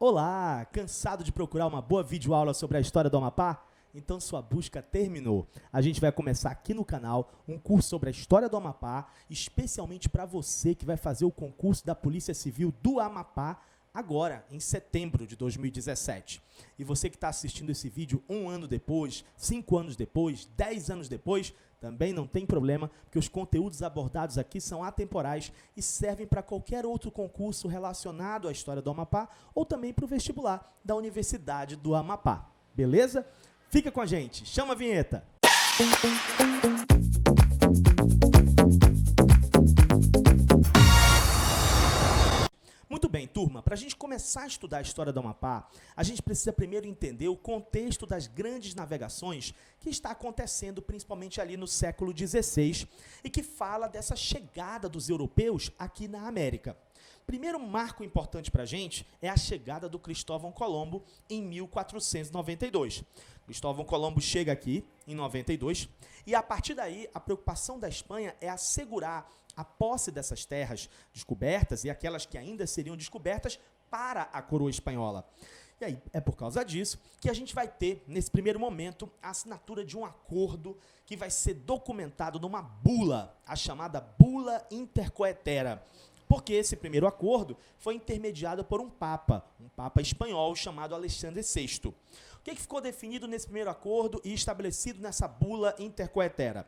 Olá, cansado de procurar uma boa videoaula sobre a história do Amapá? Então sua busca terminou. A gente vai começar aqui no canal um curso sobre a história do Amapá, especialmente para você que vai fazer o concurso da Polícia Civil do Amapá agora, em setembro de 2017. E você que está assistindo esse vídeo 1 ano depois, 5 anos depois, 10 anos depois, também não tem problema, porque os conteúdos abordados aqui são atemporais e servem para qualquer outro concurso relacionado à história do Amapá ou também para o vestibular da Universidade do Amapá. Beleza? Fica com a gente, chama a vinheta! Muito bem, turma, para a gente começar a estudar a história do Amapá, a gente precisa primeiro entender o contexto das grandes navegações que está acontecendo principalmente ali no século XVI e que fala dessa chegada dos europeus aqui na América. Primeiro marco importante para a gente é a chegada do Cristóvão Colombo em 1492. Cristóvão Colombo chega aqui em 92 e, a partir daí, a preocupação da Espanha é assegurar a posse dessas terras descobertas e aquelas que ainda seriam descobertas para a coroa espanhola. E aí, é por causa disso que a gente vai ter, nesse primeiro momento, a assinatura de um acordo que vai ser documentado numa bula, a chamada Bula Intercoetera. Porque esse primeiro acordo foi intermediado por um papa espanhol chamado Alexandre VI. O que ficou definido nesse primeiro acordo e estabelecido nessa Bula Intercoetera?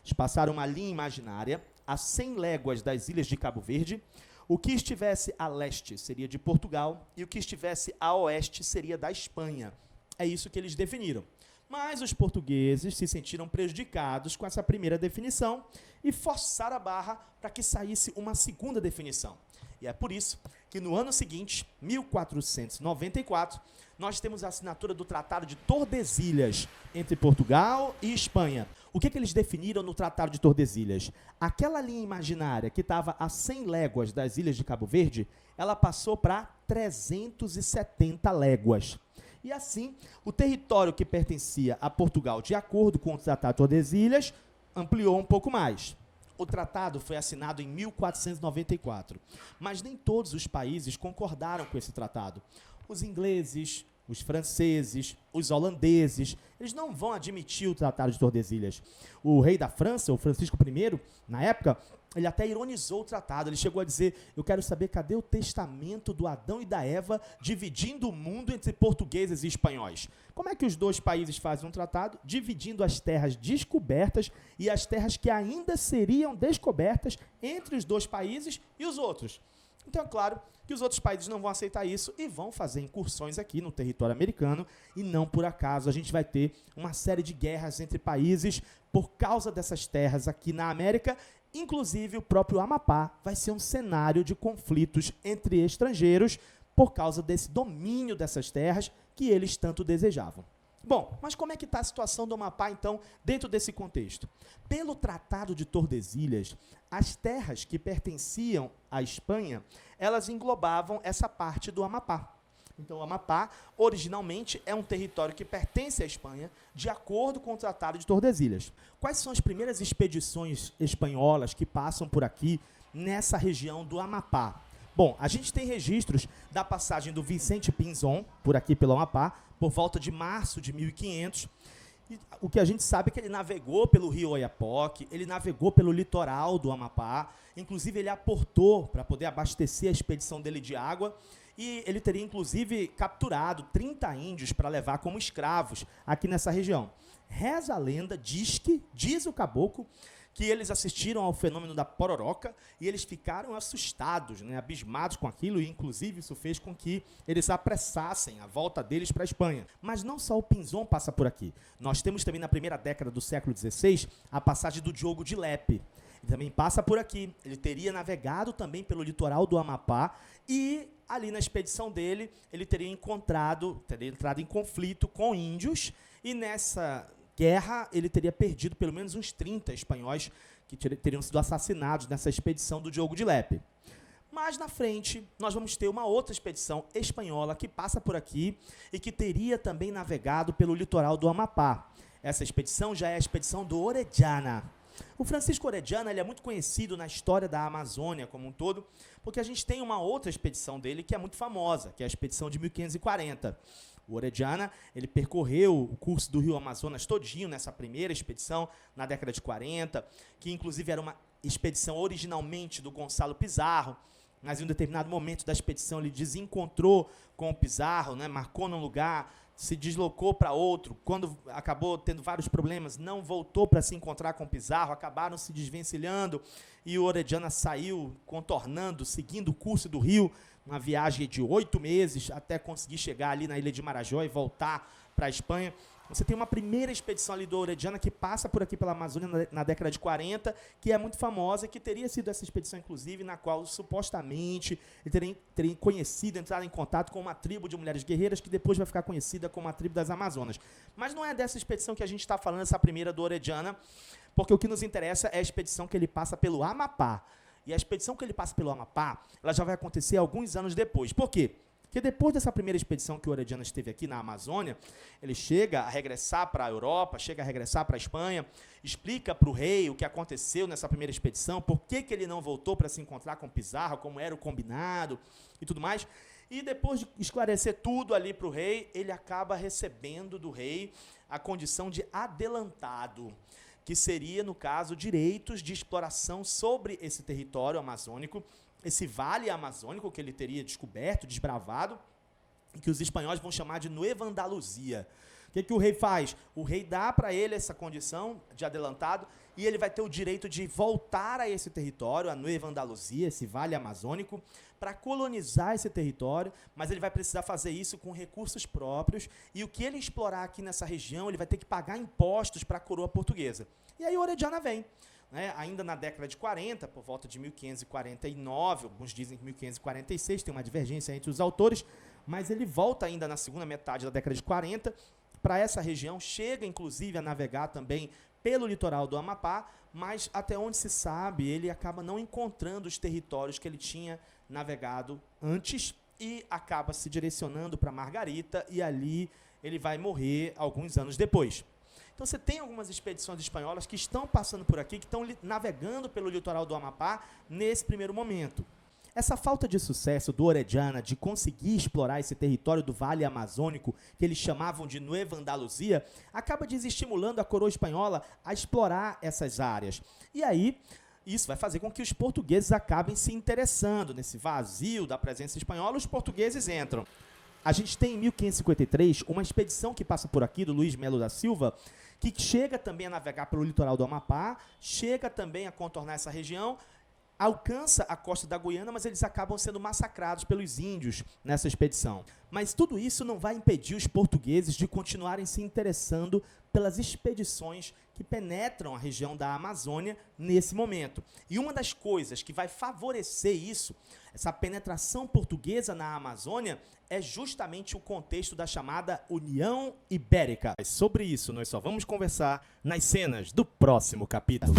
Eles passaram uma linha imaginária a 100 léguas das ilhas de Cabo Verde. O que estivesse a leste seria de Portugal e o que estivesse a oeste seria da Espanha. É isso que eles definiram. Mas os portugueses se sentiram prejudicados com essa primeira definição e forçaram a barra para que saísse uma segunda definição. E é por isso que no ano seguinte, 1494, nós temos a assinatura do Tratado de Tordesilhas entre Portugal e Espanha. O que eles definiram no Tratado de Tordesilhas? Aquela linha imaginária que estava a 100 léguas das ilhas de Cabo Verde, ela passou para 370 léguas. E assim, o território que pertencia a Portugal, de acordo com o Tratado de Tordesilhas, ampliou um pouco mais. O tratado foi assinado em 1494, mas nem todos os países concordaram com esse tratado. Os ingleses, os franceses, os holandeses, eles não vão admitir o Tratado de Tordesilhas. O rei da França, o Francisco I, na época, ele até ironizou o tratado. Ele chegou a dizer: eu quero saber cadê o testamento do Adão e da Eva dividindo o mundo entre portugueses e espanhóis. Como é que os dois países fazem um tratado? Dividindo as terras descobertas e as terras que ainda seriam descobertas entre os dois países e os outros. Então, é claro que os outros países não vão aceitar isso e vão fazer incursões aqui no território americano, e não por acaso a gente vai ter uma série de guerras entre países por causa dessas terras aqui na América. Inclusive, o próprio Amapá vai ser um cenário de conflitos entre estrangeiros por causa desse domínio dessas terras que eles tanto desejavam. Bom, mas como é que está a situação do Amapá, então, dentro desse contexto? Pelo Tratado de Tordesilhas, as terras que pertenciam à Espanha, elas englobavam essa parte do Amapá. Então, o Amapá, originalmente, é um território que pertence à Espanha, de acordo com o Tratado de Tordesilhas. Quais são as primeiras expedições espanholas que passam por aqui, nessa região do Amapá? Bom, a gente tem registros da passagem do Vicente Pinzón, por aqui pelo Amapá, por volta de março de 1500. E o que a gente sabe é que ele navegou pelo rio Oiapoque, ele navegou pelo litoral do Amapá, inclusive ele aportou para poder abastecer a expedição dele de água, e ele teria, inclusive, capturado 30 índios para levar como escravos aqui nessa região. Reza a lenda, diz o caboclo, que eles assistiram ao fenômeno da pororoca e eles ficaram assustados, abismados com aquilo, e inclusive isso fez com que eles apressassem a volta deles para a Espanha. Mas não só o Pinzón passa por aqui. Nós temos também, na primeira década do século XVI, a passagem do Diogo de Lepe. Ele também passa por aqui. Ele teria navegado também pelo litoral do Amapá e ali na expedição dele, ele teria entrado em conflito com índios, e nessa guerra ele teria perdido pelo menos uns 30 espanhóis que teriam sido assassinados nessa expedição do Diogo de Lepe. Mas na frente, nós vamos ter uma outra expedição espanhola que passa por aqui e que teria também navegado pelo litoral do Amapá. Essa expedição já é a expedição do Orellana. O Francisco Orellana ele é muito conhecido na história da Amazônia como um todo, porque a gente tem uma outra expedição dele que é muito famosa, que é a expedição de 1540. O Orellana, ele percorreu o curso do Rio Amazonas todinho nessa primeira expedição, na década de 40, que inclusive era uma expedição originalmente do Gonçalo Pizarro, mas em um determinado momento da expedição ele desencontrou com o Pizarro, né, marcou num lugar, se deslocou para outro, quando acabou tendo vários problemas, não voltou para se encontrar com o Pizarro, acabaram se desvencilhando, e o Orellana saiu contornando, seguindo o curso do rio, uma viagem de 8 meses, até conseguir chegar ali na ilha de Marajó e voltar para a Espanha. Você tem uma primeira expedição ali do Orellana que passa por aqui pela Amazônia na década de 40, que é muito famosa, que teria sido essa expedição, inclusive, na qual supostamente ele teria conhecido, entrado em contato com uma tribo de mulheres guerreiras, que depois vai ficar conhecida como a tribo das Amazonas. Mas não é dessa expedição que a gente está falando, essa primeira do Orellana, porque o que nos interessa é a expedição que ele passa pelo Amapá. E a expedição que ele passa pelo Amapá, ela já vai acontecer alguns anos depois. Por quê? Porque depois dessa primeira expedição que o Orellana esteve aqui na Amazônia, ele chega a regressar para a Europa, chega a regressar para a Espanha, explica para o rei o que aconteceu nessa primeira expedição, por que ele não voltou para se encontrar com Pizarro, como era o combinado e tudo mais. E depois de esclarecer tudo ali para o rei, ele acaba recebendo do rei a condição de adelantado, que seria, no caso, direitos de exploração sobre esse território amazônico, esse vale amazônico que ele teria descoberto, desbravado, e que os espanhóis vão chamar de Nueva Andaluzia. O que o rei faz? O rei dá para ele essa condição de adelantado e ele vai ter o direito de voltar a esse território, a Nueva Andaluzia, esse vale amazônico, para colonizar esse território, mas ele vai precisar fazer isso com recursos próprios e o que ele explorar aqui nessa região, ele vai ter que pagar impostos para a coroa portuguesa. E aí o Orellana vem. Né, ainda na década de 40, por volta de 1549, alguns dizem que 1546, tem uma divergência entre os autores, mas ele volta ainda na segunda metade da década de 40 para essa região, chega inclusive a navegar também pelo litoral do Amapá, mas até onde se sabe, ele acaba não encontrando os territórios que ele tinha navegado antes e acaba se direcionando para Margarita e ali ele vai morrer alguns anos depois. Então você tem algumas expedições espanholas que estão passando por aqui, que estão navegando pelo litoral do Amapá nesse primeiro momento. Essa falta de sucesso do Orellana de conseguir explorar esse território do Vale Amazônico, que eles chamavam de Nueva Andaluzia, acaba desestimulando a coroa espanhola a explorar essas áreas. E aí, isso vai fazer com que os portugueses acabem se interessando nesse vazio da presença espanhola, os portugueses entram. A gente tem em 1553 uma expedição que passa por aqui, do Luís Melo da Silva, que chega também a navegar pelo litoral do Amapá, chega também a contornar essa região, alcança a costa da Guiana, mas eles acabam sendo massacrados pelos índios nessa expedição. Mas tudo isso não vai impedir os portugueses de continuarem se interessando pelas expedições que penetram a região da Amazônia nesse momento. E uma das coisas que vai favorecer isso, essa penetração portuguesa na Amazônia, é justamente o contexto da chamada União Ibérica. Sobre isso, nós só vamos conversar nas cenas do próximo capítulo.